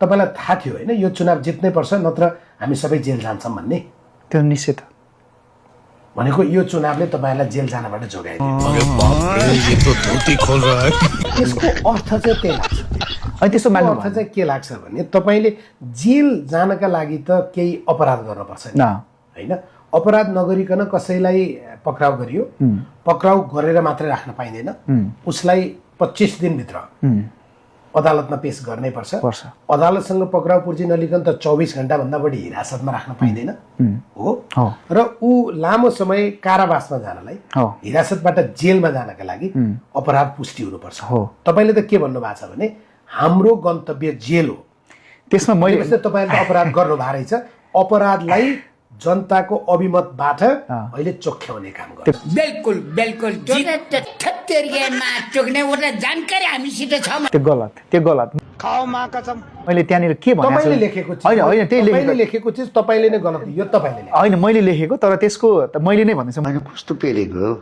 तपाईलाई थाहा थियो हैन यो चुनाव जित्नै पर्छ नत्र हामी सबै जेल जान्छौँ भन्ने? त्यो निश्चित भनेको यो चुनावले तपाईलाई जेल जानबाट जोगाइदियो। यसको अर्थ चाहिँ त्यही लाग्छ। अनि त्यसो मान्नु अर्थ चाहिँ के लाग्छ भने तपाईले जेल जानका लागि त केही अपराध गर्नुपर्छ न हैन? अपराध नगरिकन कसैलाई पक्राउ गरियो, पक्राउ गरेर मात्रै राख्न पाइँदैन, उसलाई 25 दिनभित्र अदालतमा पेश गर्नै पर्छ। अदालतसँग पक्राउ पुर्जी नलिकन त 24 घण्टाभन्दा बढी हिरासतमा राख्न पाइँदैन हो। र ऊ लामो समय कारावासमा जानलाई हिरासतबाट जेलमा जानका लागि अपराध पुष्टि हुनुपर्छ। तपाईले त के भन्नु भएको छ भने हाम्रो गन्तव्य जेल हो। त्यसमा मैले तपाईले त अपराध गर्नु भएको रहेछ, अपराधलाई जनताको अभिमतबाट अहिले चोख्याउने काम गर्छ। बिल्कुल बिल्कुल जानकारी हामीसित छ। त्यो गलत मैले त्यहाँनिर के भने तपाईले लेखेको चिज होइन त्यही तपाईले लेखेको चिज तपाईले नै गलत, यो तपाईले होइन मैले लेखेको तर त्यसको मैले नै भन्दैछु कस्तो पेलेको